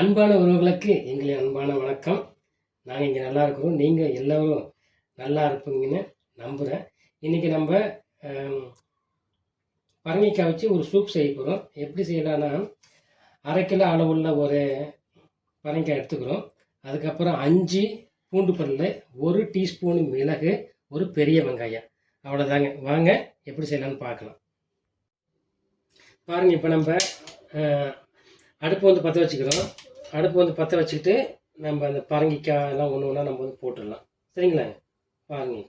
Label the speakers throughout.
Speaker 1: அன்பான உறவுகளுக்கு எங்களின் அன்பான வணக்கம். நாங்கள் இங்கே நல்லா இருக்கிறோம். நீங்கள் எல்லோரும் நல்லா இருப்பீங்கன்னு நம்புகிறேன். இன்றைக்கி நம்ம பரங்கிக்காய் வச்சு ஒரு சூப் செய்ய போகிறோம். எப்படி செய்யலான்னா, 1/2 கிலோ அளவுள்ள ஒரு பரங்கிக்காய் எடுத்துக்கிறோம். அதுக்கப்புறம் 5 பூண்டு பல், 1 டீஸ்பூன் மிளகு, ஒரு பெரிய வெங்காயம், அவ்வளோதாங்க. வாங்க எப்படி செய்யலான்னு பார்க்கலாம். பாருங்கள், இப்போ நம்ம அடுப்பு வந்து பற்ற வச்சுக்கிறோம். அடுப்பு வந்து பற்ற வச்சுக்கிட்டு நம்ம அந்த பரங்கிக்காய் எல்லாம் ஒன்று ஒன்றா நம்ம வந்து போட்டுடலாம். சரிங்களா? பாருங்கள்,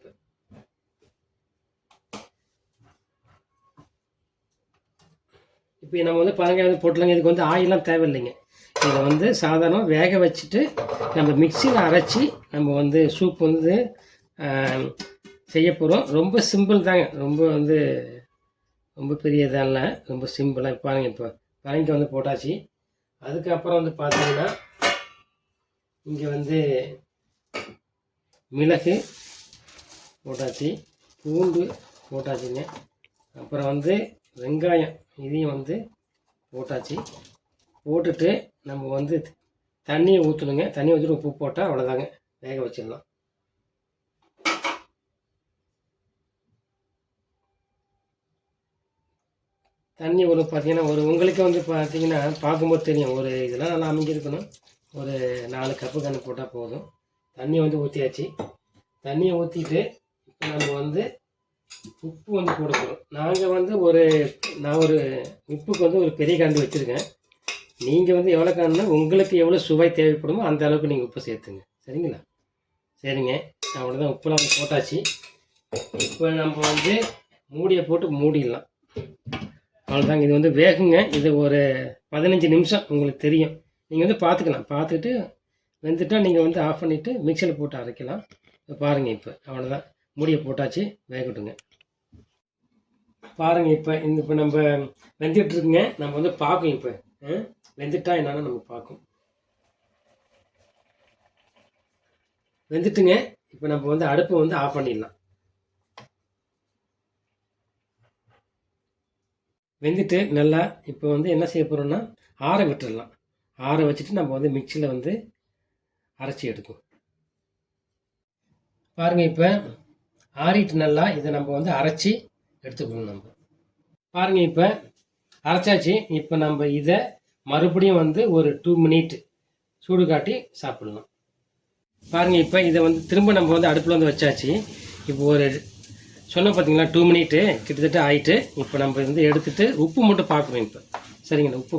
Speaker 1: இப்போ நம்ம வந்து பரங்கிக்காய் வந்து போட்டுலாங்க. இதுக்கு வந்து ஆயிலாம் தேவையில்லைங்க. இதை வந்து சாதாரணமாக வேக வச்சுட்டு நம்ம மிக்சியில் அரைச்சி நம்ம வந்து சூப் வந்து செய்ய போகிறோம். ரொம்ப சிம்பிள் தாங்க. ரொம்ப பெரிய இதாக இல்லை, ரொம்ப சிம்பிளாக. பாருங்கள், இப்போ பரங்கிக்காய் வந்து போட்டாச்சு. அதுக்கப்புறம் வந்து பார்த்தீங்கன்னா, இங்கே வந்து மிளகு போட்டாச்சு, பூண்டு போட்டாச்சுங்க. அப்புறம் வந்து வெங்காயம் இதையும் வந்து போட்டாச்சு. போட்டுட்டு நம்ம வந்து தண்ணியை ஊற்றணுங்க. தண்ணி ஊற்றிட்டு உப்பு போட்டால் அவ்வளோதாங்க, வேக வச்சிடலாம். தண்ணி ஒரு பார்த்தீங்கன்னா உங்களுக்கு வந்து பார்த்தீங்கன்னா பார்க்கும்போது தெரியும். இதெல்லாம் நல்லா அமைஞ்சிருக்கணும். ஒரு 4 கப்பு கணக்கு போட்டால் போதும். தண்ணியை வந்து ஊற்றியாச்சு. தண்ணியை ஊற்றிட்டு இப்போ நம்ம வந்து உப்பு வந்து போடணும். நான் ஒரு உப்புக்கு வந்து ஒரு பெரிய கரண்டி வச்சுருக்கேன். நீங்கள் வந்து எவ்வளோ கரண்டுனா உங்களுக்கு எவ்வளோ சுவை தேவைப்படுமோ அந்த அளவுக்கு நீங்கள் உப்பு சேர்த்துங்க. சரிங்களா? சரிங்க, அவ்வளோதான். உப்புலாம் வந்து போட்டாச்சு. இப்போ நம்ம வந்து மூடியை போட்டு மூடிடலாம். அவ்வளோதாங்க. இது வந்து வேகுங்க. இது ஒரு 15 நிமிஷம் உங்களுக்கு தெரியும். நீங்கள் வந்து பார்த்துக்கலாம். பார்த்துட்டு வெந்துட்டால் நீங்கள் வந்து ஆஃப் பண்ணிவிட்டு மிக்சியில் போட்டு அரைக்கலாம். பாருங்கள், இப்போ அவ்வளோதான். மூடியை போட்டாச்சு, வேகட்டுங்க. பாருங்கள், இப்போ நம்ம வெந்துட்டுருக்குங்க. நம்ம வந்து பார்க்கும். இப்போ வெந்துட்டா என்னன்னா நம்ம பார்க்கும். வெந்துட்டுங்க. இப்போ நம்ம வந்து அடுப்பை வந்து ஆஃப் பண்ணிடலாம். வெந்துட்டு நல்லா இப்போ வந்து என்ன செய்ய போகிறோம்னா, ஆற விட்டுடலாம். ஆற வச்சுட்டு நம்ம வந்து மிக்சியில் வந்து அரைச்சி எடுக்கும். பாருங்கள், இப்போ ஆறிட்டு நல்லா இதை நம்ம வந்து அரைச்சி எடுத்துக்கணும். நம்ம பாருங்கள், இப்போ அரைச்சாச்சு. இப்போ நம்ம இதை மறுபடியும் வந்து ஒரு 2 மினிட் சூடு காட்டி சாப்பிடலாம். பாருங்கள், இப்போ இதை வந்து திரும்ப நம்ம வந்து அடுப்பில் வந்து வச்சாச்சு. இப்போ ஒரு சொன்ன பார்த்தீங்களா 2 மினிட்டு கிட்டத்தட்ட ஆகிட்டு. இப்போ நம்ம வந்து எடுத்துகிட்டு உப்பு மட்டும் பார்க்கணும். இப்போ சரிங்களா? உப்பு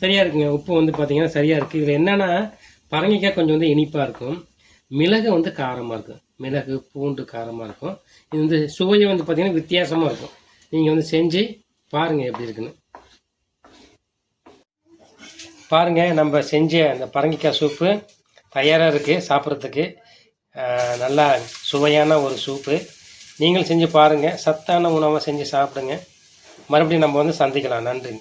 Speaker 1: சரியாக இருக்குங்க. உப்பு வந்து பார்த்தீங்கன்னா சரியாக இருக்குது. இதில் என்னென்னா, பரங்கிக்காய் கொஞ்சம் வந்து இனிப்பாக இருக்கும், மிளகு வந்து காரமாக இருக்கும். மிளகு பூண்டு காரமாக இருக்கும். இது வந்து சுவையை வந்து பார்த்திங்கன்னா வித்தியாசமாக இருக்கும். நீங்கள் வந்து செஞ்சு பாருங்கள் எப்படி இருக்குன்னு. பாருங்கள், நம்ம செஞ்ச அந்த பரங்கிக்காய் சூப்பு தயாராக இருக்குது சாப்பிட்றதுக்கு. நல்லா சுவையான ஒரு சூப்பு. நீங்கள் செஞ்சு பாருங்கள். சத்தான உணவை செஞ்சு சாப்பிடுங்க. மறுபடியும் நம்ம வந்து சந்திக்கலாம். நன்றி.